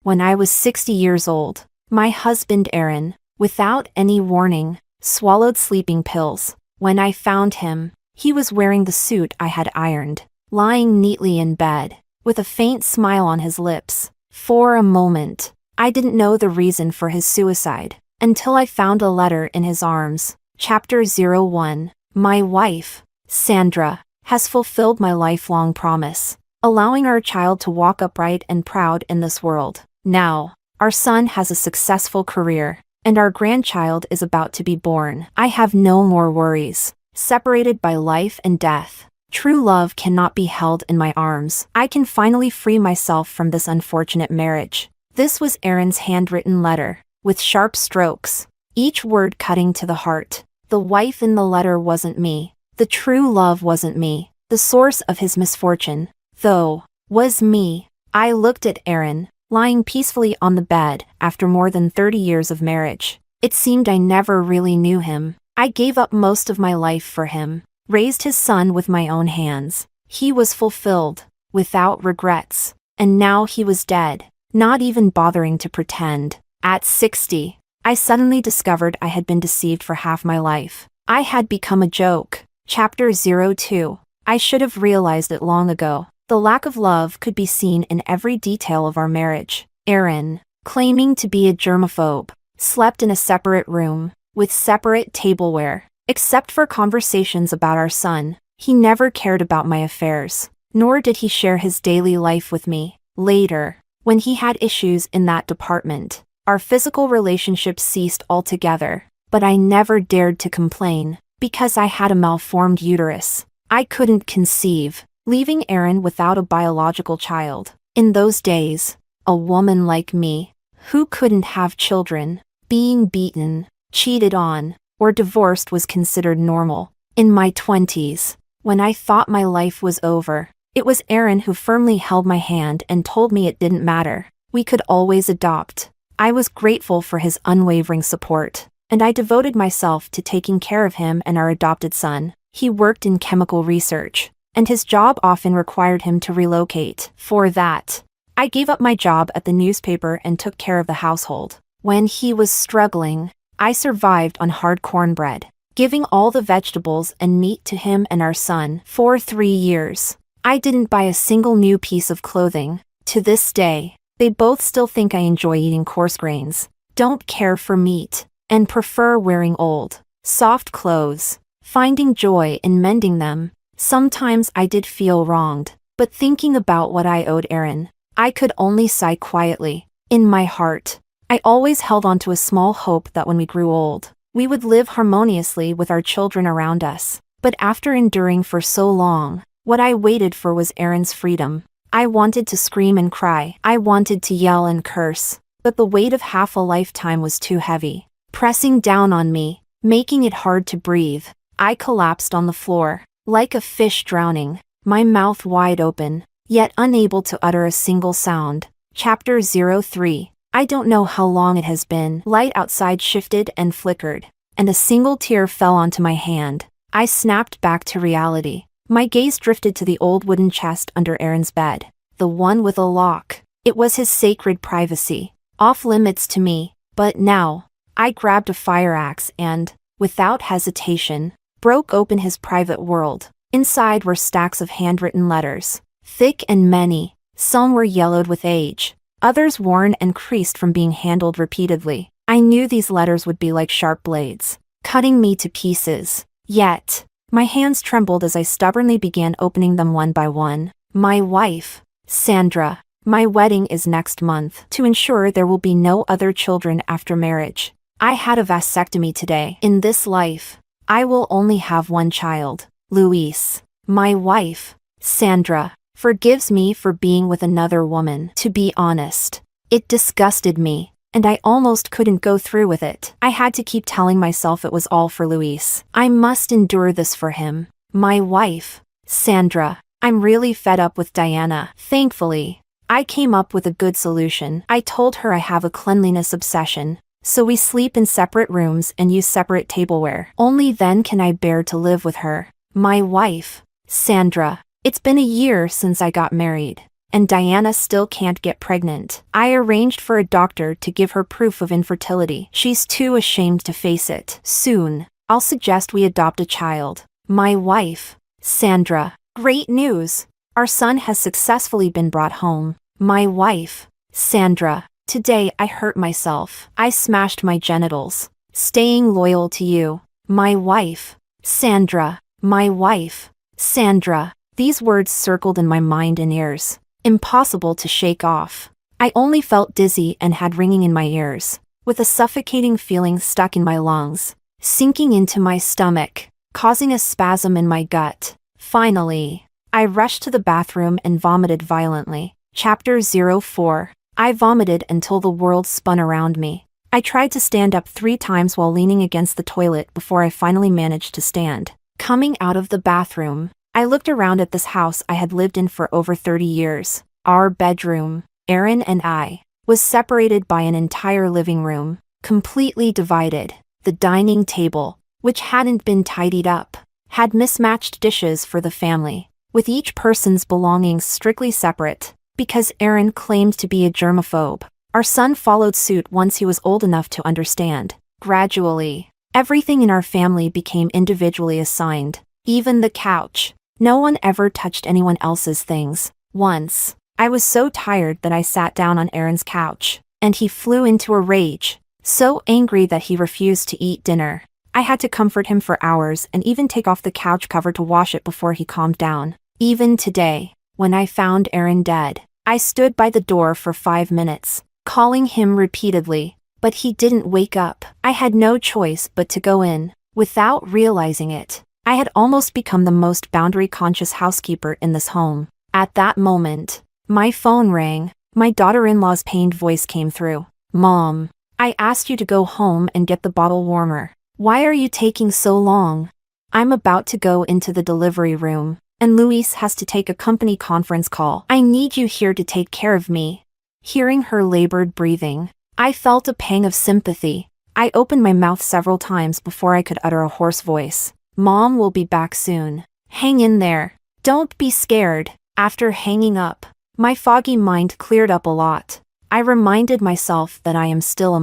when I was 60 years old. My husband Aaron, without any warning, swallowed sleeping pills. When I found him, he was wearing the suit I had ironed, lying neatly in bed, with a faint smile on his lips. For a moment, I didn't know the reason for his suicide, until I found a letter in his arms. Chapter 01. My wife, Sandra, has fulfilled my lifelong promise, allowing our child to walk upright and proud in this world. Now, our son has a successful career, and our grandchild is about to be born. I have no more worries. Separated by life and death, true love cannot be held in my arms. I can finally free myself from this unfortunate marriage. This was Aaron's handwritten letter, with sharp strokes, each word cutting to the heart. The wife in the letter wasn't me. The true love wasn't me. The source of his misfortune, though, was me. I looked at Aaron, lying peacefully on the bed after more than 30 years of marriage. It seemed I never really knew him. I gave up most of my life for him, raised his son with my own hands. He was fulfilled, without regrets, and now he was dead, not even bothering to pretend. At 60, I suddenly discovered I had been deceived for half my life. I had become a joke. Chapter 02. I should have realized it long ago. The lack of love could be seen in every detail of our marriage. Aaron, claiming to be a germaphobe, slept in a separate room, with separate tableware. Except for conversations about our son, he never cared about my affairs, nor did he share his daily life with me. Later, when he had issues in that department, our physical relationship ceased altogether, but I never dared to complain, because I had a malformed uterus. I couldn't conceive, leaving Aaron without a biological child. In those days, a woman like me, who couldn't have children, being beaten, cheated on, or divorced was considered normal. In my 20s, when I thought my life was over, it was Aaron who firmly held my hand and told me it didn't matter. We could always adopt. I was grateful for his unwavering support, and I devoted myself to taking care of him and our adopted son. He worked in chemical research, and his job often required him to relocate. For that, I gave up my job at the newspaper and took care of the household. When he was struggling, I survived on hard cornbread, giving all the vegetables and meat to him and our son. For 3 years, I didn't buy a single new piece of clothing. To this day, they both still think I enjoy eating coarse grains, don't care for meat, and prefer wearing old, soft clothes, finding joy in mending them. Sometimes I did feel wronged, but thinking about what I owed Aaron, I could only sigh quietly. In my heart, I always held on to a small hope that when we grew old, we would live harmoniously with our children around us. But after enduring for so long, what I waited for was Aaron's freedom. I wanted to scream and cry. I wanted to yell and curse, but the weight of half a lifetime was too heavy, pressing down on me, making it hard to breathe. I collapsed on the floor, like a fish drowning, my mouth wide open, yet unable to utter a single sound. Chapter 03. I don't know how long it has been. Light outside shifted and flickered, and a single tear fell onto my hand. I snapped back to reality. My gaze drifted to the old wooden chest under Aaron's bed, the one with a lock. It was his sacred privacy, off limits to me. But now, I grabbed a fire axe and, without hesitation, broke open his private world. Inside were stacks of handwritten letters, thick and many. Some were yellowed with age, others worn and creased from being handled repeatedly. I knew these letters would be like sharp blades, cutting me to pieces. Yet, my hands trembled as I stubbornly began opening them one by one. My wife, Sandra. My wedding is next month. To ensure there will be no other children after marriage, I had a vasectomy today. In this life, I will only have one child. Luis, my wife, Sandra, forgives me for being with another woman. To be honest, it disgusted me, and I almost couldn't go through with it. I had to keep telling myself it was all for Luis. I must endure this for him. My wife, Sandra. I'm really fed up with Diana. Thankfully, I came up with a good solution. I told her I have a cleanliness obsession, so we sleep in separate rooms and use separate tableware. Only then can I bear to live with her. My wife, Sandra. It's been a year since I got married, and Diana still can't get pregnant. I arranged for a doctor to give her proof of infertility. She's too ashamed to face it. Soon, I'll suggest we adopt a child. My wife, Sandra. Great news! Our son has successfully been brought home. My wife, Sandra. Today I hurt myself. I smashed my genitals. Staying loyal to you. My wife, Sandra. My wife, Sandra. These words circled in my mind and ears. Impossible to shake off. I only felt dizzy and had ringing in my ears, with a suffocating feeling stuck in my lungs, sinking into my stomach, causing a spasm in my gut. Finally, I rushed to the bathroom and vomited violently. Chapter 04. I vomited until the world spun around me. I tried to stand up 3 times while leaning against the toilet before I finally managed to stand. Coming out of the bathroom, I looked around at this house I had lived in for over 30 years. Our bedroom, Aaron and I, was separated by an entire living room, completely divided. The dining table, which hadn't been tidied up, had mismatched dishes for the family, with each person's belongings strictly separate. Because Aaron claimed to be a germaphobe, our son followed suit once he was old enough to understand. Gradually, everything in our family became individually assigned, even the couch. No one ever touched anyone else's things. Once, I was so tired that I sat down on Aaron's couch, and he flew into a rage, so angry that he refused to eat dinner. I had to comfort him for hours and even take off the couch cover to wash it before he calmed down. Even today, when I found Aaron dead, I stood by the door for 5 minutes, calling him repeatedly, but he didn't wake up. I had no choice but to go in. Without realizing it, I had almost become the most boundary-conscious housekeeper in this home. At that moment, my phone rang. My daughter-in-law's pained voice came through. "Mom, I asked you to go home and get the bottle warmer. Why are you taking so long? I'm about to go into the delivery room, and Luis has to take a company conference call. I need you here to take care of me." Hearing her labored breathing, I felt a pang of sympathy. I opened my mouth several times before I could utter a hoarse voice. "Mom will be back soon. Hang in there. Don't be scared." After hanging up, my foggy mind cleared up a lot. I reminded myself that I am still a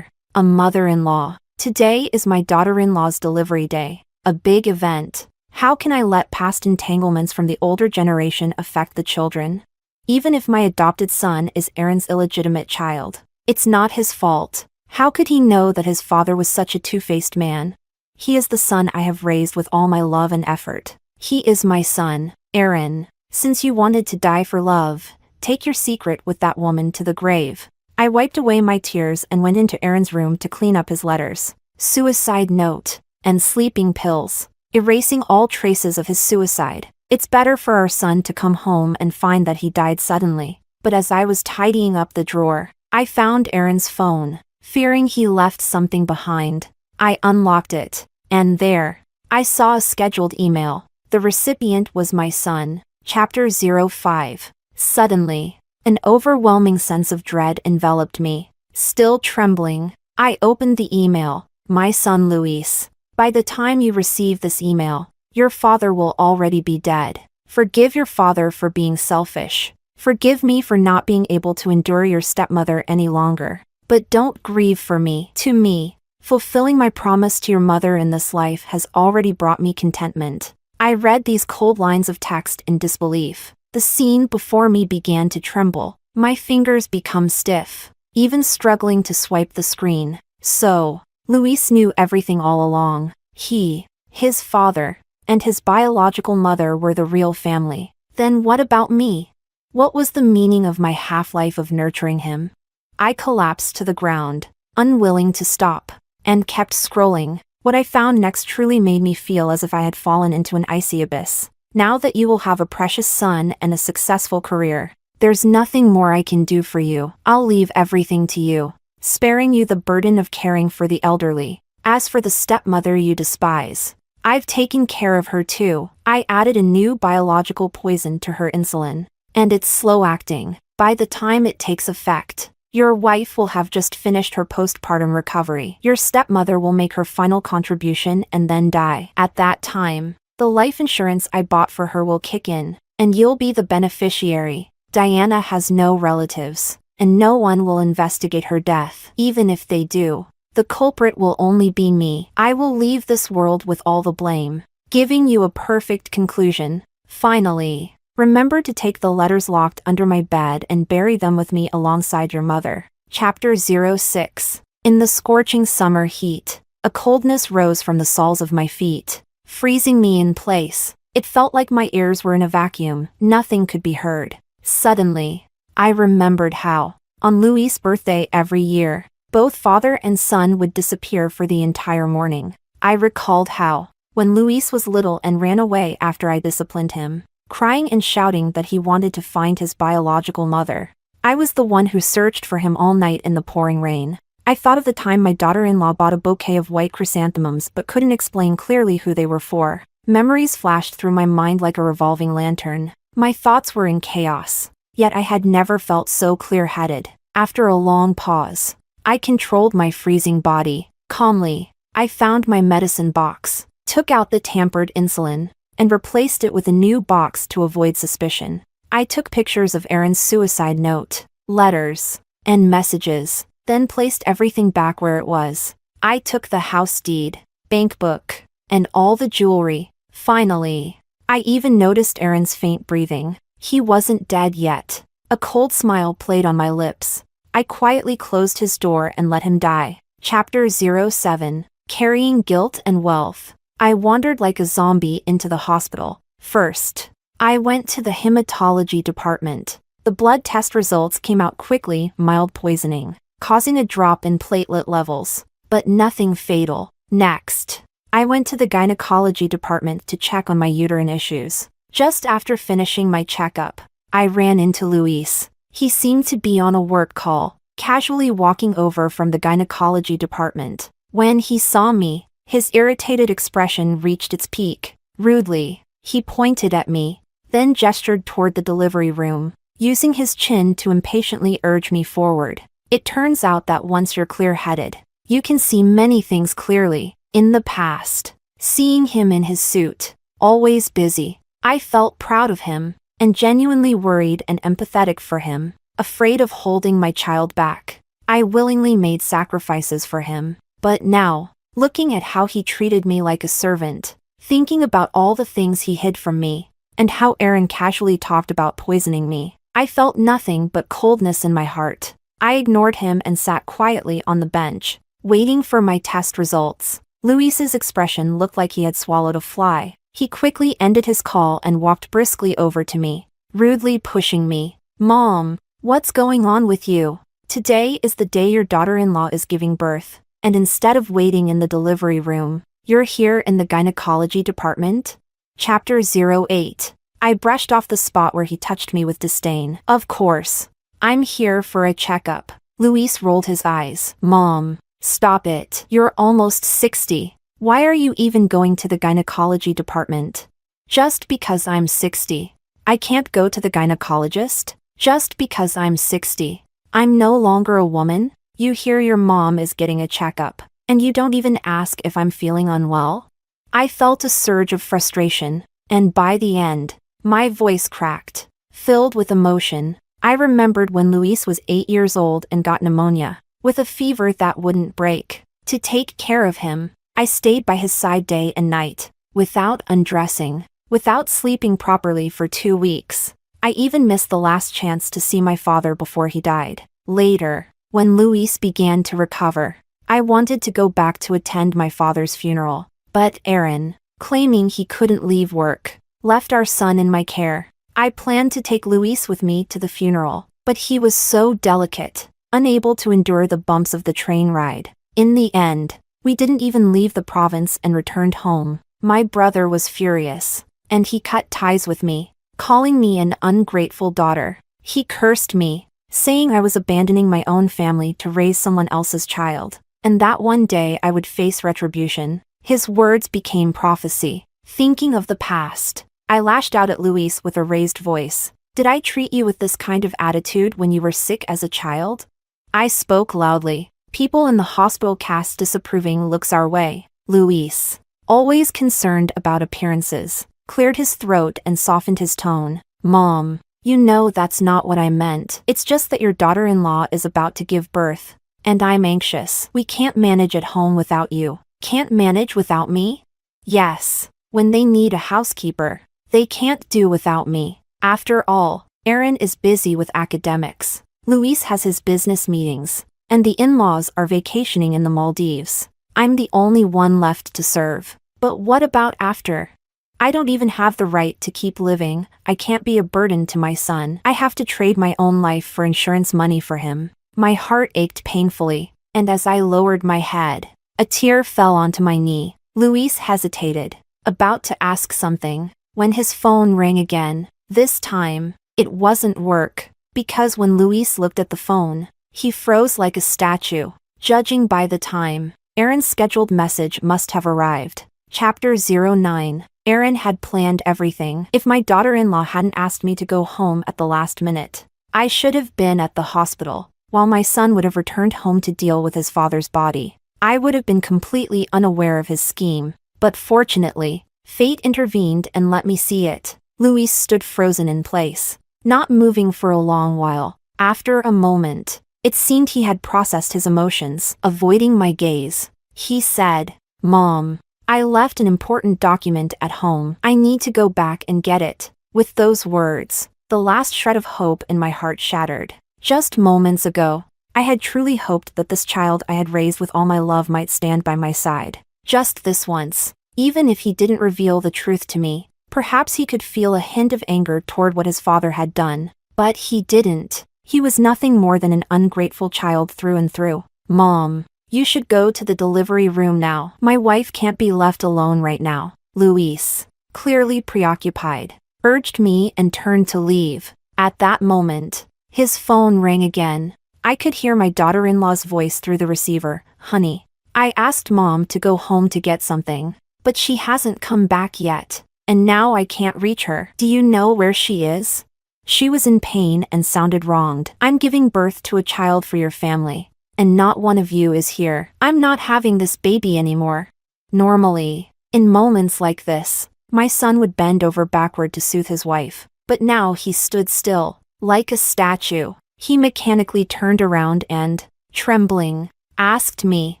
mother-in-law. Today is my daughter-in-law's delivery day, a big event. How can I let past entanglements from the older generation affect the children? Even if my adopted son is Aaron's illegitimate child, it's not his fault. How could he know that his father was such a two-faced man? He is the son I have raised with all my love and effort. He is my son, Aaron. Since you wanted to die for love, take your secret with that woman to the grave. I wiped away my tears and went into Aaron's room to clean up his letters, suicide note, and sleeping pills, erasing all traces of his suicide. It's better for our son to come home and find that he died suddenly. But as I was tidying up the drawer, I found Aaron's phone. Fearing he left something behind, I unlocked it, and there, I saw a scheduled email. The recipient was my son. Chapter 05. Suddenly, an overwhelming sense of dread enveloped me. Still trembling, I opened the email. "My son Luis. By the time you receive this email, your father will already be dead. Forgive your father for being selfish. Forgive me for not being able to endure your stepmother any longer. But don't grieve for me. To me, fulfilling my promise to your mother in this life has already brought me contentment." I read these cold lines of text in disbelief. The scene before me began to tremble. My fingers become stiff, even struggling to swipe the screen. So, Luis knew everything all along. He, his father, and his biological mother were the real family. Then what about me? What was the meaning of my half-life of nurturing him? I collapsed to the ground, unwilling to stop, and kept scrolling. What I found next truly made me feel as if I had fallen into an icy abyss. "Now that you will have a precious son and a successful career, there's nothing more I can do for you. I'll leave everything to you, sparing you the burden of caring for the elderly. As for the stepmother you despise, I've taken care of her too." I added a new biological poison to her insulin, and it's slow-acting. By the time it takes effect, your wife will have just finished her postpartum recovery. Your stepmother will make her final contribution and then die. At that time, the life insurance I bought for her will kick in, and you'll be the beneficiary. Diana has no relatives, and no one will investigate her death. Even if they do, the culprit will only be me. I will leave this world with all the blame, giving you a perfect conclusion. Finally, remember to take the letters locked under my bed and bury them with me alongside your mother. Chapter 06. In the scorching summer heat, a coldness rose from the soles of my feet, freezing me in place. It felt like my ears were in a vacuum. Nothing could be heard. Suddenly, I remembered how, on Louis' birthday every year, both father and son would disappear for the entire morning. I recalled how, when Louis was little and ran away after I disciplined him, crying and shouting that he wanted to find his biological mother, I was the one who searched for him all night in the pouring rain. I thought of the time my daughter-in-law bought a bouquet of white chrysanthemums but couldn't explain clearly who they were for. Memories flashed through my mind like a revolving lantern. My thoughts were in chaos, yet I had never felt so clear-headed. After a long pause, I controlled my freezing body. Calmly, I found my medicine box, took out the tampered insulin, and replaced it with a new box to avoid suspicion. I took pictures of Aaron's suicide note, letters, and messages, then placed everything back where it was. I took the house deed, bank book, and all the jewelry. Finally, I even noticed Aaron's faint breathing. He wasn't dead yet. A cold smile played on my lips. I quietly closed his door and let him die. Chapter 07. Carrying Guilt and Wealth. I wandered like a zombie into the hospital. First, I went to the hematology department. The blood test results came out quickly: mild poisoning, causing a drop in platelet levels, but nothing fatal. Next, I went to the gynecology department to check on my uterine issues. Just after finishing my checkup, I ran into Louis. He seemed to be on a work call, casually walking over from the gynecology department. When he saw me, his irritated expression reached its peak. Rudely, he pointed at me, then gestured toward the delivery room, using his chin to impatiently urge me forward. It turns out that once you're clear-headed, you can see many things clearly. In the past, seeing him in his suit, always busy, I felt proud of him, and genuinely worried and empathetic for him, afraid of holding my child back. I willingly made sacrifices for him. But now, looking at how he treated me like a servant, thinking about all the things he hid from me, and how Aaron casually talked about poisoning me, I felt nothing but coldness in my heart. I ignored him and sat quietly on the bench, waiting for my test results. Louis's expression looked like he had swallowed a fly. He quickly ended his call and walked briskly over to me, rudely pushing me. "Mom, what's going on with you? Today is the day your daughter-in-law is giving birth, and instead of waiting in the delivery room, you're here in the gynecology department?" Chapter 08. I brushed off the spot where he touched me with disdain. "Of course. I'm here for a checkup." Louis rolled his eyes. "Mom, stop it. You're almost 60. Why are you even going to the gynecology department?" "Just because I'm 60. I can't go to the gynecologist? Just because I'm 60. I'm no longer a woman? You hear your mom is getting a checkup, and you don't even ask if I'm feeling unwell?" I felt a surge of frustration, and by the end, my voice cracked, filled with emotion. I remembered when Louis was 8 years old and got pneumonia, with a fever that wouldn't break. To take care of him, I stayed by his side day and night, without undressing, without sleeping properly for 2 weeks. I even missed the last chance to see my father before he died. Later, when Louis began to recover, I wanted to go back to attend my father's funeral. But Aaron, claiming he couldn't leave work, left our son in my care. I planned to take Louis with me to the funeral, but he was so delicate, unable to endure the bumps of the train ride. In the end, we didn't even leave the province and returned home. My brother was furious, and he cut ties with me, calling me an ungrateful daughter. He cursed me, saying I was abandoning my own family to raise someone else's child, and that one day I would face retribution. His words became prophecy. Thinking of the past, I lashed out at Louis with a raised voice. "Did I treat you with this kind of attitude when you were sick as a child?" I spoke loudly. People in the hospital cast disapproving looks our way. Louis, always concerned about appearances, cleared his throat and softened his tone. "Mom, You know that's not what I meant. It's just that your daughter-in-law is about to give birth. And I'm anxious. We can't manage at home without you. Can't manage without me? Yes. When they need a housekeeper, they can't do without me. After all, Aaron is busy with academics. Luis has his business meetings. And the in-laws are vacationing in the Maldives. I'm the only one left to serve. But what about after? I don't even have the right to keep living. I can't be a burden to my son. I have to trade my own life for insurance money for him. My heart ached painfully, and as I lowered my head, a tear fell onto my knee. Luis hesitated, about to ask something, when his phone rang again. This time, it wasn't work, because when Luis looked at the phone, he froze like a statue. Judging by the time, Aaron's scheduled message must have arrived. Chapter 09. Aaron had planned everything. If my daughter-in-law hadn't asked me to go home at the last minute, I should have been at the hospital, while my son would have returned home to deal with his father's body. I would have been completely unaware of his scheme, but fortunately, fate intervened and let me see it. Luis stood frozen in place, not moving for a long while. After a moment, it seemed he had processed his emotions, avoiding my gaze. He said, "Mom, I left an important document at home. I need to go back and get it." With those words, the last shred of hope in my heart shattered. Just moments ago, I had truly hoped that this child I had raised with all my love might stand by my side. Just this once. Even if he didn't reveal the truth to me, perhaps he could feel a hint of anger toward what his father had done. But he didn't. He was nothing more than an ungrateful child through and through. "Mom, you should go to the delivery room now. My wife can't be left alone right now." Luis, clearly preoccupied, urged me and turned to leave. At that moment, his phone rang again. I could hear my daughter-in-law's voice through the receiver. "Honey, I asked Mom to go home to get something, but she hasn't come back yet, and now I can't reach her. Do you know where she is?" She was in pain and sounded wronged. "I'm giving birth to a child for your family, and not one of you is here. I'm not having this baby anymore." Normally, in moments like this, my son would bend over backward to soothe his wife, but now he stood still, like a statue. He mechanically turned around and, trembling, asked me,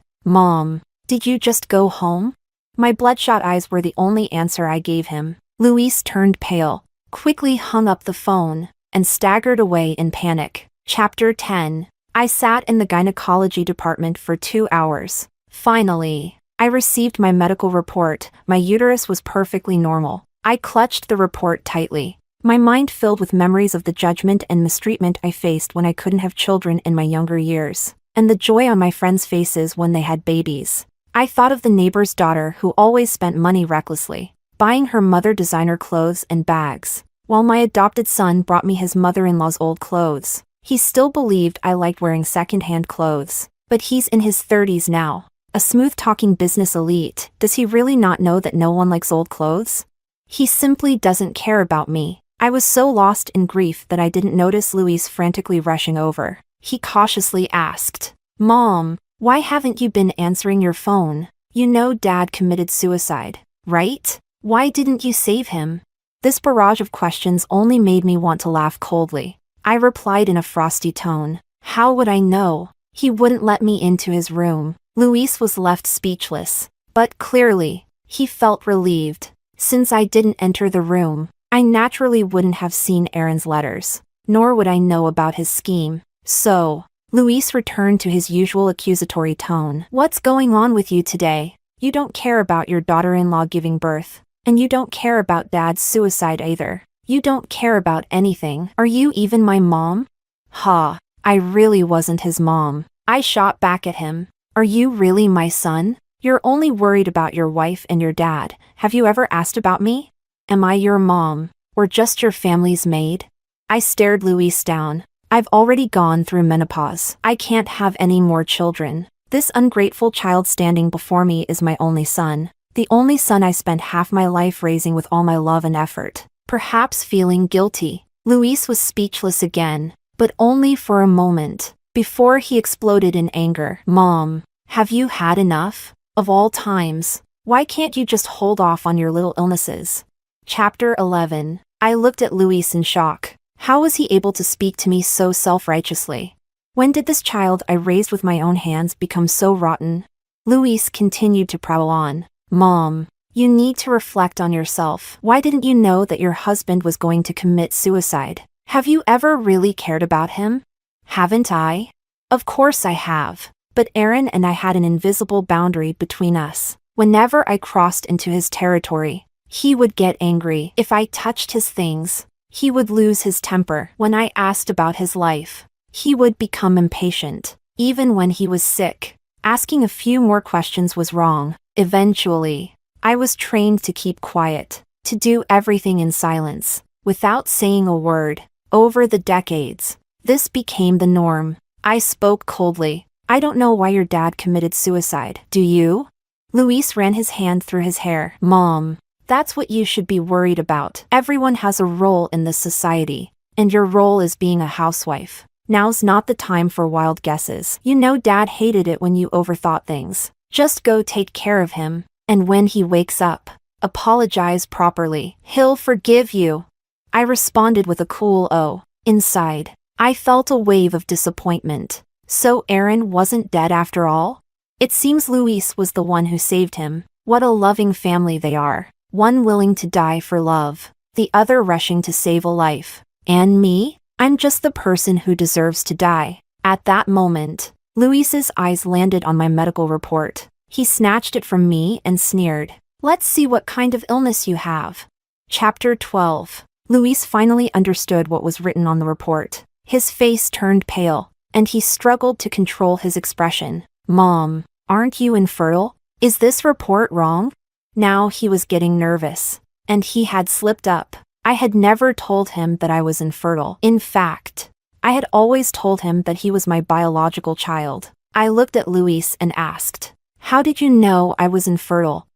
"Mom, did you just go home?" My bloodshot eyes were the only answer I gave him. Luis turned pale, quickly hung up the phone, and staggered away in panic. Chapter 10. I sat in the gynecology department for 2 hours. Finally, I received my medical report. My uterus was perfectly normal. I clutched the report tightly, my mind filled with memories of the judgment and mistreatment I faced when I couldn't have children in my younger years, and the joy on my friends' faces when they had babies. I thought of the neighbor's daughter who always spent money recklessly, buying her mother designer clothes and bags, while my adopted son brought me his mother-in-law's old clothes. He still believed I liked wearing second-hand clothes, but he's in his 30s now, a smooth-talking business elite. Does he really not know that no one likes old clothes? He simply doesn't care about me. I was so lost in grief that I didn't notice Luis frantically rushing over. He cautiously asked, "Mom, why haven't you been answering your phone? You know Dad committed suicide, right? Why didn't you save him?" This barrage of questions only made me want to laugh coldly. I replied in a frosty tone, "How would I know? He wouldn't let me into his room." Luis was left speechless, but clearly, he felt relieved. Since I didn't enter the room, I naturally wouldn't have seen Aaron's letters, nor would I know about his scheme. So, Luis returned to his usual accusatory tone. "What's going on with you today? You don't care about your daughter-in-law giving birth, and you don't care about Dad's suicide either. You don't care about anything. Are you even my mom?" Ha, I really wasn't his mom. I shot back at him. "Are you really my son? You're only worried about your wife and your dad. Have you ever asked about me? Am I your mom, or just your family's maid?" I stared Luis down. "I've already gone through menopause. I can't have any more children. This ungrateful child standing before me is my only son. The only son I spent half my life raising with all my love and effort." Perhaps feeling guilty, Luis was speechless again, but only for a moment, before he exploded in anger. "Mom, have you had enough? Of all times, why can't you just hold off on your little illnesses?" Chapter 11. I looked at Luis in shock. How was he able to speak to me so self-righteously? When did this child I raised with my own hands become so rotten? Luis continued to prattle on. Mom, you need to reflect on yourself. Why didn't you know that your husband was going to commit suicide? Have you ever really cared about him? Haven't I? Of course I have. But Aaron and I had an invisible boundary between us. Whenever I crossed into his territory, he would get angry. If I touched his things, he would lose his temper. When I asked about his life, he would become impatient. Even when he was sick, asking a few more questions was wrong. Eventually, I was trained to keep quiet, to do everything in silence, without saying a word. Over the decades, this became the norm. I spoke coldly. I don't know why your dad committed suicide. Do you? Luis ran his hand through his hair. Mom, that's what you should be worried about. Everyone has a role in this society, and your role is being a housewife. Now's not the time for wild guesses. You know Dad hated it when you overthought things. Just go take care of him, and when he wakes up, apologize properly. He'll forgive you. I responded with a cool "oh." Inside, I felt a wave of disappointment. So Aaron wasn't dead after all? It seems Luis was the one who saved him. What a loving family they are. One willing to die for love, the other rushing to save a life. And me? I'm just the person who deserves to die. At that moment, Luis's eyes landed on my medical report. He snatched it from me and sneered. Let's see what kind of illness you have. Chapter 12. Luis finally understood what was written on the report. His face turned pale, and he struggled to control his expression. Mom, aren't you infertile? Is this report wrong? Now he was getting nervous, and he had slipped up. I had never told him that I was infertile. In fact, I had always told him that he was my biological child. I looked at Luis and asked, how did you know I was infertile?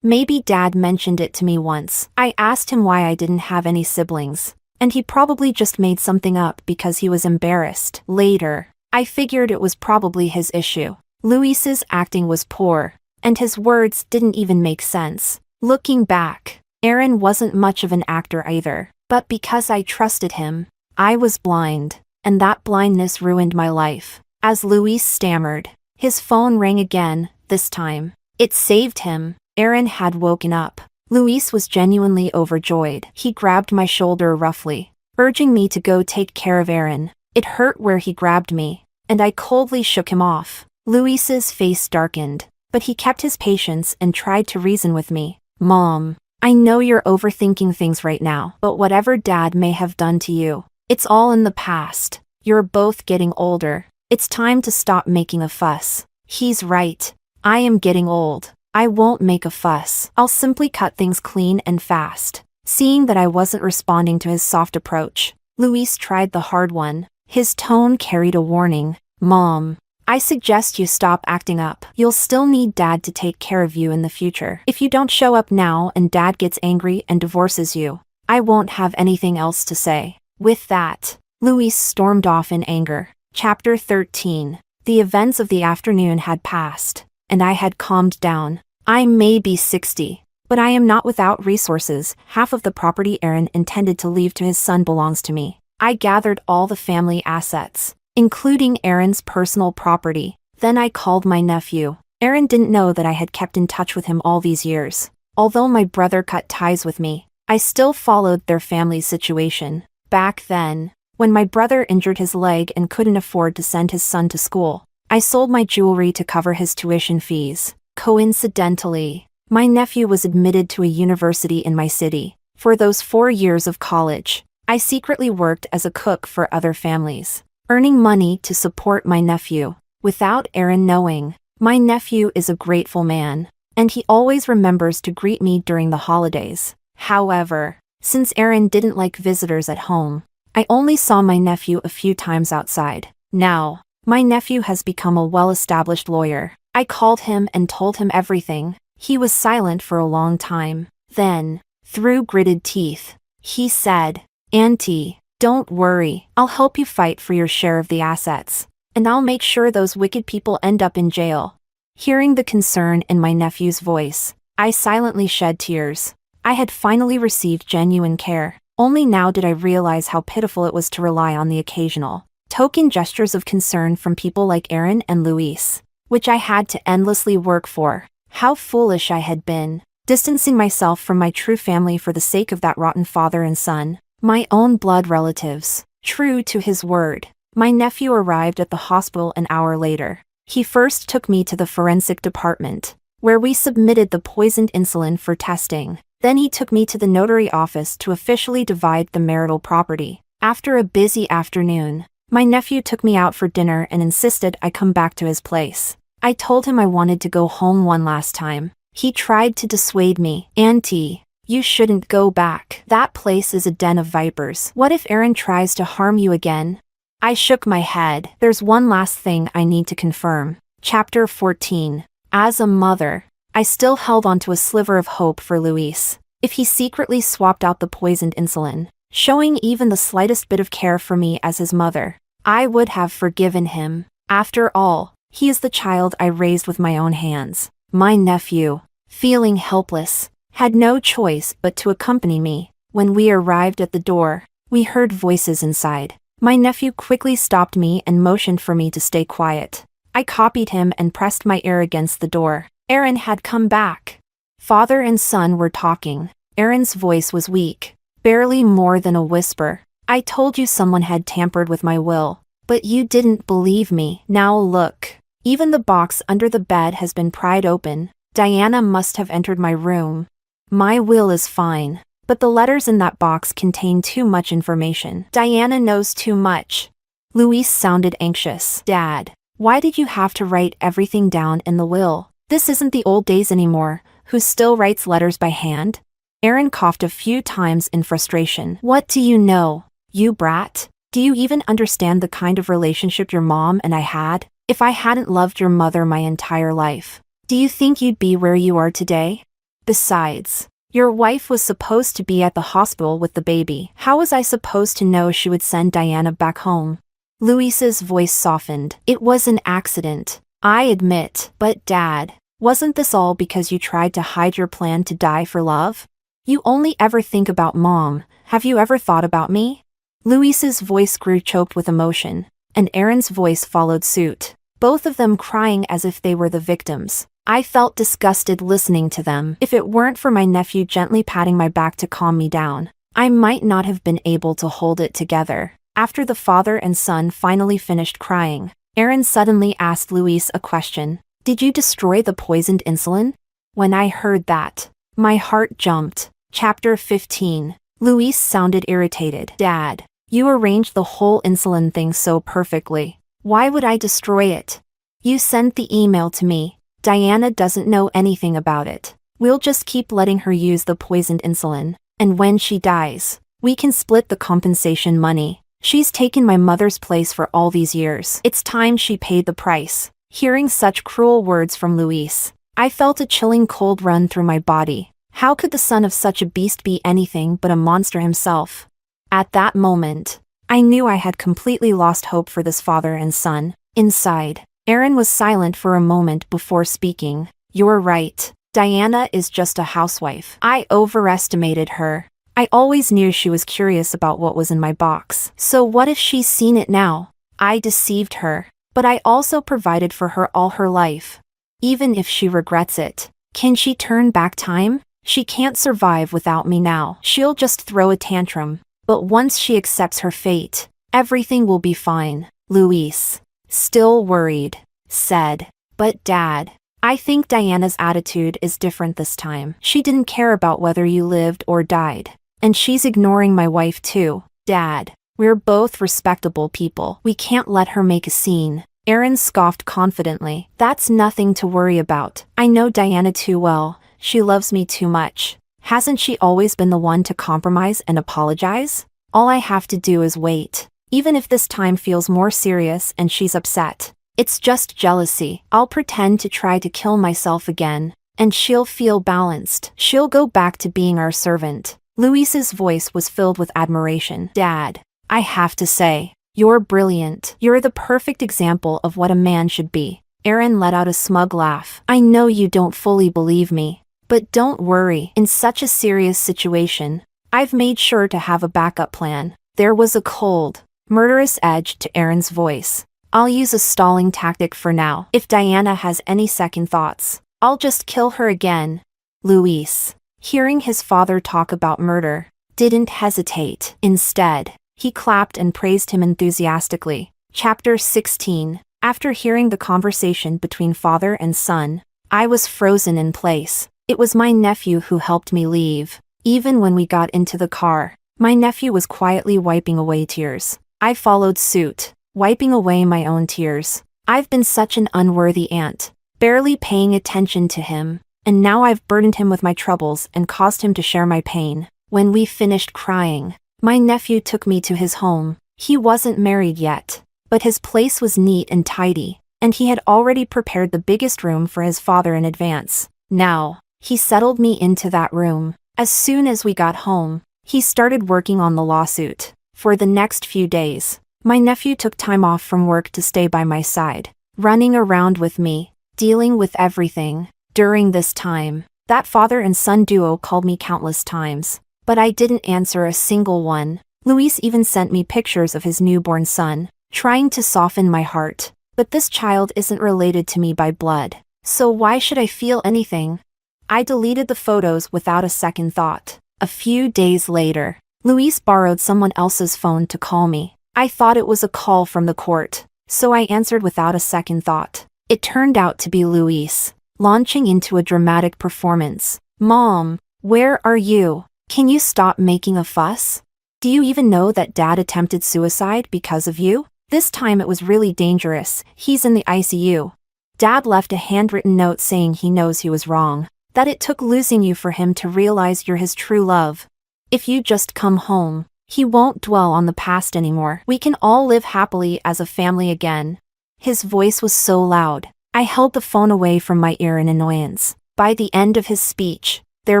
Maybe Dad mentioned it to me once. I asked him why I didn't have any siblings, and he probably just made something up because he was embarrassed. Later, I figured it was probably his issue. Luis's acting was poor, and his words didn't even make sense. Looking back, Aaron wasn't much of an actor either, but because I trusted him, I was blind, and that blindness ruined my life. As Luis stammered, his phone rang again, this time. It saved him. Aaron had woken up. Luis was genuinely overjoyed. He grabbed my shoulder roughly, urging me to go take care of Aaron. It hurt where he grabbed me, and I coldly shook him off. Luis's face darkened, but he kept his patience and tried to reason with me. Mom, I know you're overthinking things right now, but whatever Dad may have done to you, it's all in the past. You're both getting older. It's time to stop making a fuss. He's right. I am getting old. I won't make a fuss. I'll simply cut things clean and fast. Seeing that I wasn't responding to his soft approach, Luis tried the hard one. His tone carried a warning. Mom, I suggest you stop acting up. You'll still need Dad to take care of you in the future. If you don't show up now and Dad gets angry and divorces you, I won't have anything else to say. With that, Luis stormed off in anger. Chapter 13. The events of the afternoon had passed, and I had calmed down. I may be 60, but I am not without resources. Half of the property Aaron intended to leave to his son belongs to me. I gathered all the family assets, including Aaron's personal property. Then I called my nephew. Aaron didn't know that I had kept in touch with him all these years. Although my brother cut ties with me, I still followed their family's situation. Back then, when my brother injured his leg and couldn't afford to send his son to school, I sold my jewelry to cover his tuition fees. Coincidentally, my nephew was admitted to a university in my city. For those 4 years of college, I secretly worked as a cook for other families, earning money to support my nephew. Without Aaron knowing, my nephew is a grateful man, and he always remembers to greet me during the holidays. However, since Aaron didn't like visitors at home, I only saw my nephew a few times outside. Now, my nephew has become a well-established lawyer. I called him and told him everything. He was silent for a long time. Then, through gritted teeth, he said, Auntie, don't worry. I'll help you fight for your share of the assets, and I'll make sure those wicked people end up in jail. Hearing the concern in my nephew's voice, I silently shed tears. I had finally received genuine care. Only now did I realize how pitiful it was to rely on the occasional token gestures of concern from people like Aaron and Luis, which I had to endlessly work for. How foolish I had been, distancing myself from my true family for the sake of that rotten father and son, my own blood relatives. True to his word, my nephew arrived at the hospital an hour later. He first took me to the forensic department, where we submitted the poisoned insulin for testing. Then he took me to the notary office to officially divide the marital property. After a busy afternoon, my nephew took me out for dinner and insisted I come back to his place. I told him I wanted to go home one last time. He tried to dissuade me. Auntie, you shouldn't go back. That place is a den of vipers. What if Aaron tries to harm you again? I shook my head. There's one last thing I need to confirm. Chapter 14. As a mother, I still held on to a sliver of hope for Luis. If he secretly swapped out the poisoned insulin, showing even the slightest bit of care for me as his mother, I would have forgiven him. After all, he is the child I raised with my own hands. My nephew, feeling helpless, had no choice but to accompany me. When we arrived at the door, we heard voices inside. My nephew quickly stopped me and motioned for me to stay quiet. I copied him and pressed my ear against the door. Aaron had come back. Father and son were talking. Aaron's voice was weak, barely more than a whisper. I told you someone had tampered with my will, but you didn't believe me. Now look. Even the box under the bed has been pried open. Diana must have entered my room. My will is fine, but the letters in that box contain too much information. Diana knows too much. Luis sounded anxious. Dad, why did you have to write everything down in the will? This isn't the old days anymore. Who still writes letters by hand? Aaron coughed a few times in frustration. What do you know, you brat? Do you even understand the kind of relationship your mom and I had? If I hadn't loved your mother my entire life, do you think you'd be where you are today? Besides, your wife was supposed to be at the hospital with the baby. How was I supposed to know she would send Diana back home? Luis's voice softened. It was an accident, I admit. But Dad, wasn't this all because you tried to hide your plan to die for love? You only ever think about Mom. Have you ever thought about me? Luis's voice grew choked with emotion, and Aaron's voice followed suit, both of them crying as if they were the victims. I felt disgusted listening to them. If it weren't for my nephew gently patting my back to calm me down, I might not have been able to hold it together. After the father and son finally finished crying, Aaron suddenly asked Luis a question. Did you destroy the poisoned insulin? When I heard that, my heart jumped. Chapter 15. Luis sounded irritated. Dad, you arranged the whole insulin thing so perfectly. Why would I destroy it? You sent the email to me. Diana doesn't know anything about it. We'll just keep letting her use the poisoned insulin, and when she dies, we can split the compensation money. She's taken my mother's place for all these years. It's time she paid the price. Hearing such cruel words from Luis, I felt a chilling cold run through my body. How could the son of such a beast be anything but a monster himself? At that moment, I knew I had completely lost hope for this father and son. Inside, Aaron was silent for a moment before speaking. You're right. Diana is just a housewife. I overestimated her. I always knew she was curious about what was in my box. So what if she's seen it now? I deceived her, but I also provided for her all her life. Even if she regrets it, can she turn back time? She can't survive without me now. She'll just throw a tantrum. But once she accepts her fate, everything will be fine. Luis, still worried, said, but Dad, I think Diana's attitude is different this time. She didn't care about whether you lived or died. And she's ignoring my wife too. Dad, we're both respectable people. We can't let her make a scene. Aaron scoffed confidently. That's nothing to worry about. I know Diana too well. She loves me too much. Hasn't she always been the one to compromise and apologize? All I have to do is wait. Even if this time feels more serious and she's upset. It's just jealousy. I'll pretend to try to kill myself again, and she'll feel balanced. She'll go back to being our servant. Luis's voice was filled with admiration. Dad, I have to say, you're brilliant. You're the perfect example of what a man should be. Aaron let out a smug laugh. I know you don't fully believe me. But don't worry, in such a serious situation, I've made sure to have a backup plan. There was a cold, murderous edge to Aaron's voice. I'll use a stalling tactic for now. If Diana has any second thoughts, I'll just kill her again. Luis, hearing his father talk about murder, didn't hesitate. Instead, he clapped and praised him enthusiastically. Chapter 16. After hearing the conversation between father and son, I was frozen in place. It was my nephew who helped me leave. Even when we got into the car, my nephew was quietly wiping away tears. I followed suit, wiping away my own tears. I've been such an unworthy aunt, barely paying attention to him, and now I've burdened him with my troubles and caused him to share my pain. When we finished crying, my nephew took me to his home. He wasn't married yet, but his place was neat and tidy, and he had already prepared the biggest room for his father in advance. Now, he settled me into that room. As soon as we got home, he started working on the lawsuit. For the next few days, my nephew took time off from work to stay by my side, running around with me, dealing with everything. During this time, that father and son duo called me countless times, but I didn't answer a single one. Luis even sent me pictures of his newborn son, trying to soften my heart. But this child isn't related to me by blood, so why should I feel anything? I deleted the photos without a second thought. A few days later, Luis borrowed someone else's phone to call me. I thought it was a call from the court, so I answered without a second thought. It turned out to be Luis, launching into a dramatic performance. Mom, where are you? Can you stop making a fuss? Do you even know that Dad attempted suicide because of you? This time it was really dangerous. He's in the ICU. Dad left a handwritten note saying he knows he was wrong, that it took losing you for him to realize you're his true love. If you just come home, he won't dwell on the past anymore. We can all live happily as a family again. His voice was so loud, I held the phone away from my ear in annoyance. By the end of his speech, there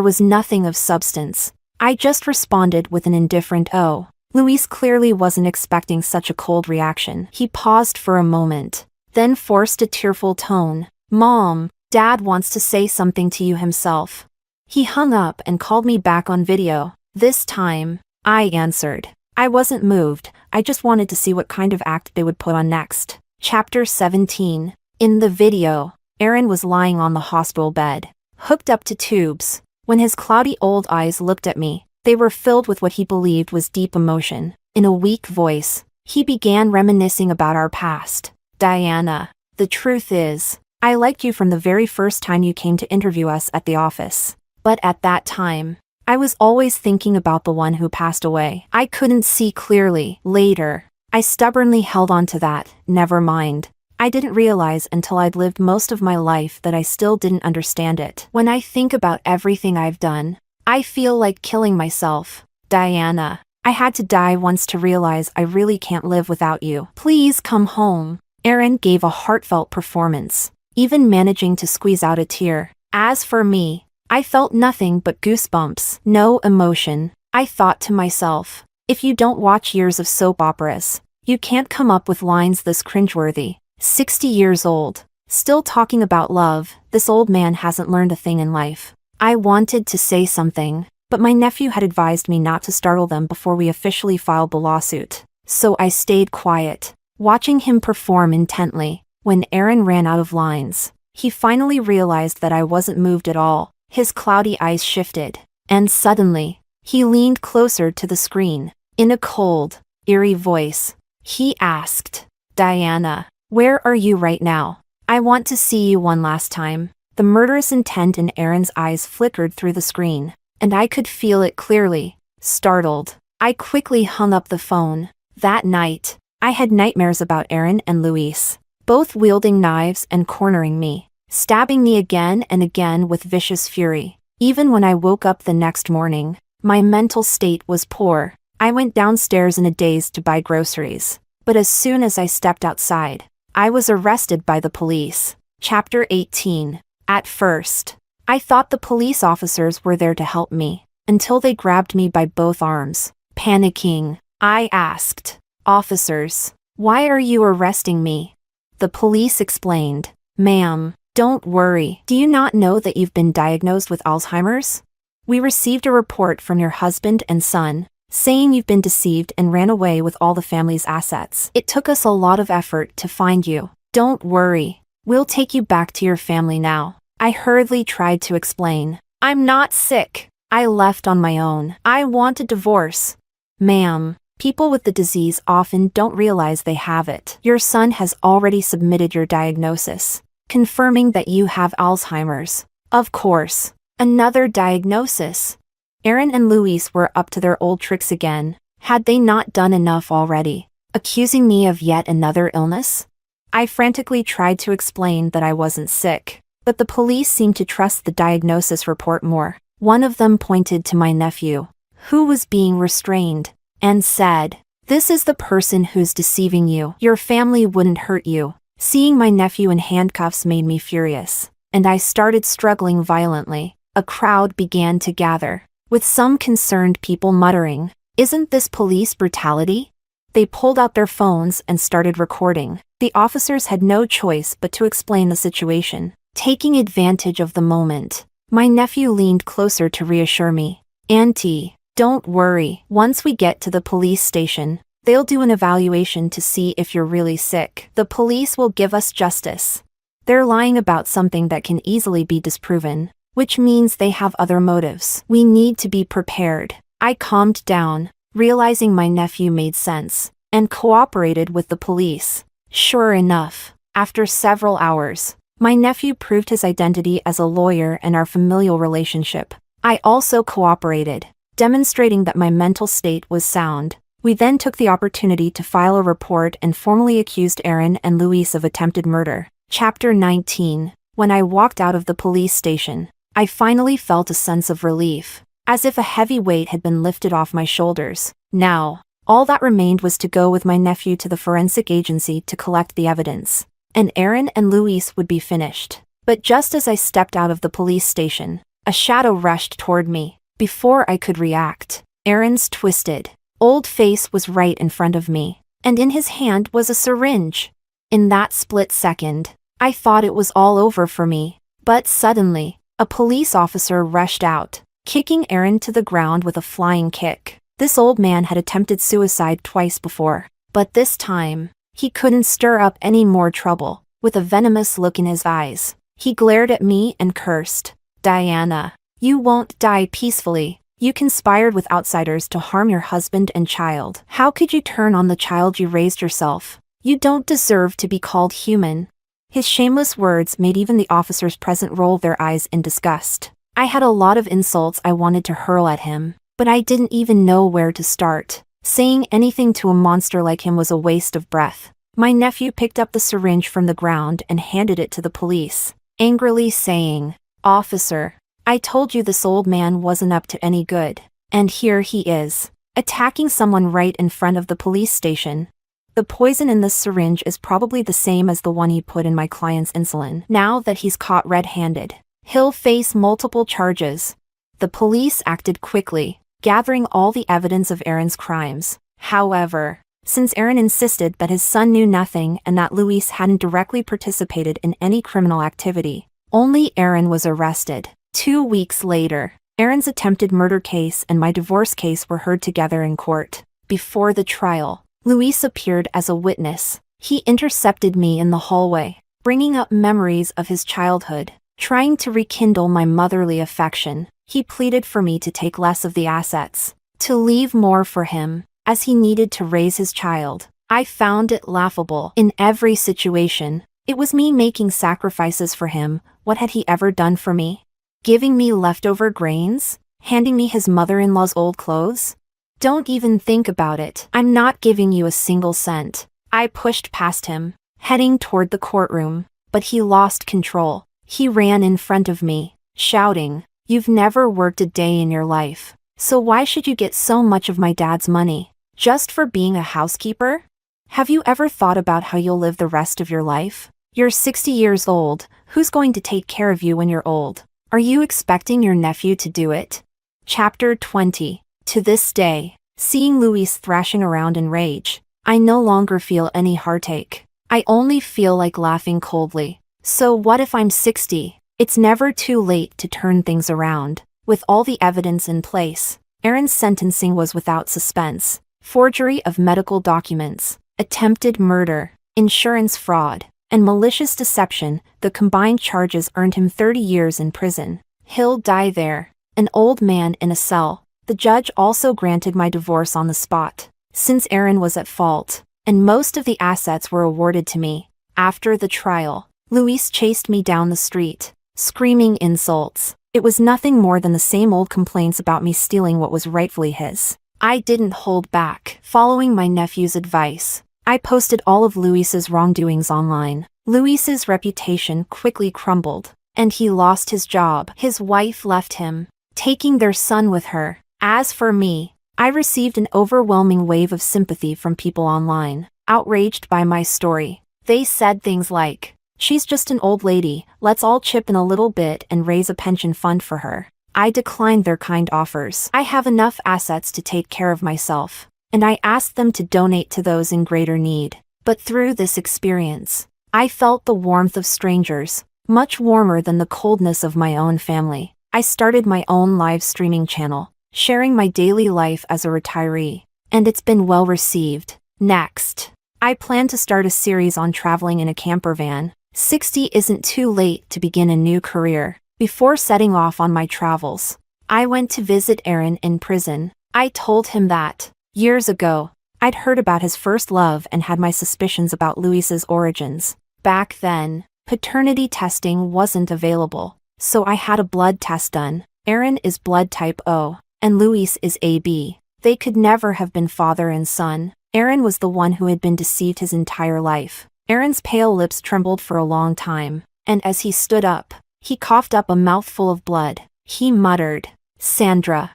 was nothing of substance. I just responded with an indifferent "oh." Luis clearly wasn't expecting such a cold reaction. He paused for a moment, then forced a tearful tone. Mom, Dad wants to say something to you himself. He hung up and called me back on video. This time, I answered. I wasn't moved, I just wanted to see what kind of act they would put on next. Chapter 17. In the video, Aaron was lying on the hospital bed, hooked up to tubes. When his cloudy old eyes looked at me, they were filled with what he believed was deep emotion. In a weak voice, he began reminiscing about our past. Diana, the truth is, I liked you from the very first time you came to interview us at the office. But at that time, I was always thinking about the one who passed away. I couldn't see clearly. Later, I stubbornly held on to that. Never mind. I didn't realize until I'd lived most of my life that I still didn't understand it. When I think about everything I've done, I feel like killing myself. Diana, I had to die once to realize I really can't live without you. Please come home. Aaron gave a heartfelt performance, even managing to squeeze out a tear. As for me, I felt nothing but goosebumps. No emotion. I thought to myself, if you don't watch years of soap operas, you can't come up with lines this cringeworthy. 60 years old, still talking about love. This old man hasn't learned a thing in life. I wanted to say something, but my nephew had advised me not to startle them before we officially filed the lawsuit. So I stayed quiet, watching him perform intently. When Aaron ran out of lines, he finally realized that I wasn't moved at all. His cloudy eyes shifted, and suddenly, he leaned closer to the screen. In a cold, eerie voice, he asked, Diana, where are you right now? I want to see you one last time. The murderous intent in Aaron's eyes flickered through the screen, and I could feel it clearly. Startled, I quickly hung up the phone. That night, I had nightmares about Aaron and Luis, both wielding knives and cornering me, stabbing me again and again with vicious fury. Even when I woke up the next morning, my mental state was poor. I went downstairs in a daze to buy groceries, but as soon as I stepped outside, I was arrested by the police. Chapter 18. At first, I thought the police officers were there to help me, until they grabbed me by both arms. Panicking, I asked, Officers, why are you arresting me? The police explained, Ma'am, don't worry. Do you not know that you've been diagnosed with Alzheimer's? We received a report from your husband and son, saying you've been deceived and ran away with all the family's assets. It took us a lot of effort to find you. Don't worry. We'll take you back to your family now. I hurriedly tried to explain. I'm not sick. I left on my own. I want a divorce. Ma'am, people with the disease often don't realize they have it. Your son has already submitted your diagnosis, confirming that you have Alzheimer's. Of course. Another diagnosis. Aaron and Luis were up to their old tricks again. Had they not done enough already? Accusing me of yet another illness? I frantically tried to explain that I wasn't sick, but the police seemed to trust the diagnosis report more. One of them pointed to my nephew, who was being restrained, and said, "This is the person who's deceiving you. Your family wouldn't hurt you." Seeing my nephew in handcuffs made me furious, and I started struggling violently. A crowd began to gather, with some concerned people muttering, "Isn't this police brutality?" They pulled out their phones and started recording. The officers had no choice but to explain the situation. Taking advantage of the moment, my nephew leaned closer to reassure me. "Auntie, don't worry. Once we get to the police station, they'll do an evaluation to see if you're really sick. The police will give us justice. They're lying about something that can easily be disproven, which means they have other motives. We need to be prepared." I calmed down, realizing my nephew made sense, and cooperated with the police. Sure enough, after several hours, my nephew proved his identity as a lawyer and our familial relationship. I also cooperated, demonstrating that my mental state was sound. We then took the opportunity to file a report and formally accused Aaron and Luis of attempted murder. Chapter 19. When I walked out of the police station, I finally felt a sense of relief, as if a heavy weight had been lifted off my shoulders. Now, all that remained was to go with my nephew to the forensic agency to collect the evidence, and Aaron and Luis would be finished. But just as I stepped out of the police station, a shadow rushed toward me. Before I could react, Aaron's twisted, old face was right in front of me, and in his hand was a syringe. In that split second, I thought it was all over for me, but suddenly, a police officer rushed out, kicking Aaron to the ground with a flying kick. This old man had attempted suicide twice before, but this time, he couldn't stir up any more trouble. With a venomous look in his eyes, he glared at me and cursed, "Diana, you won't die peacefully. You conspired with outsiders to harm your husband and child. How could you turn on the child you raised yourself? You don't deserve to be called human." His shameless words made even the officers present roll their eyes in disgust. I had a lot of insults I wanted to hurl at him, but I didn't even know where to start. Saying anything to a monster like him was a waste of breath. My nephew picked up the syringe from the ground and handed it to the police, angrily saying, "Officer, I told you this old man wasn't up to any good, and here he is, attacking someone right in front of the police station." The poison in this syringe is probably the same as the one he put in my client's insulin. Now that he's caught red-handed, he'll face multiple charges. The police acted quickly, gathering all the evidence of Aaron's crimes. However, since Aaron insisted that his son knew nothing and that Luis hadn't directly participated in any criminal activity, only Aaron was arrested. 2 weeks later, Aaron's attempted murder case and my divorce case were heard together in court. Before the trial, Luis appeared as a witness. He intercepted me in the hallway, bringing up memories of his childhood, trying to rekindle my motherly affection. He pleaded for me to take less of the assets, to leave more for him, as he needed to raise his child. I found it laughable. In every situation, it was me making sacrifices for him. What had he ever done for me? Giving me leftover grains? Handing me his mother-in-law's old clothes? Don't even think about it. I'm not giving you a single cent. I pushed past him, heading toward the courtroom, but he lost control. He ran in front of me, shouting, "You've never worked a day in your life, so why should you get so much of my dad's money? Just for being a housekeeper? Have you ever thought about how you'll live the rest of your life? You're 60 years old. Who's going to take care of you when you're old? Are you expecting your nephew to do it?" Chapter 20. To this day, seeing Luis thrashing around in rage, I no longer feel any heartache. I only feel like laughing coldly. So what if I'm 60? It's never too late to turn things around. With all the evidence in place, Aaron's sentencing was without suspense. Forgery of medical documents, attempted murder, insurance fraud, and malicious deception, the combined charges earned him 30 years in prison. He'll die there, an old man in a cell. The judge also granted my divorce on the spot, since Aaron was at fault, and most of the assets were awarded to me. After the trial, Luis chased me down the street, screaming insults. It was nothing more than the same old complaints about me stealing what was rightfully his. I didn't hold back. Following my nephew's advice, I posted all of Luis's wrongdoings online. Luis's reputation quickly crumbled, and he lost his job. His wife left him, taking their son with her. As for me, I received an overwhelming wave of sympathy from people online, outraged by my story. They said things like, "She's just an old lady, let's all chip in a little bit and raise a pension fund for her." I declined their kind offers. I have enough assets to take care of myself, and I asked them to donate to those in greater need. But through this experience, I felt the warmth of strangers, much warmer than the coldness of my own family. I started my own live streaming channel, sharing my daily life as a retiree, and it's been well received. Next, I plan to start a series on traveling in a camper van. 60 isn't too late to begin a new career. Before setting off on my travels, I went to visit Aaron in prison. I told him that, years ago, I'd heard about his first love and had my suspicions about Luis's origins. Back then, paternity testing wasn't available, so I had a blood test done. Aaron is blood type O, and Luis is AB. They could never have been father and son. Aaron was the one who had been deceived his entire life. Aaron's pale lips trembled for a long time, and as he stood up, he coughed up a mouthful of blood. He muttered, Sandra,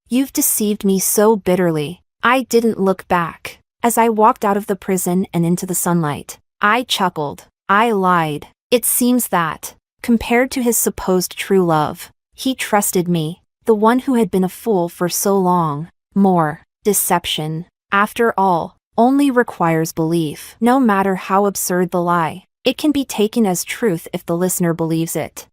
you've deceived me so bitterly." I didn't look back. As I walked out of the prison and into the sunlight, I chuckled. I lied. It seems that, compared to his supposed true love, he trusted me, the one who had been a fool for so long. More deception, after all, only requires belief. No matter how absurd the lie, it can be taken as truth if the listener believes it.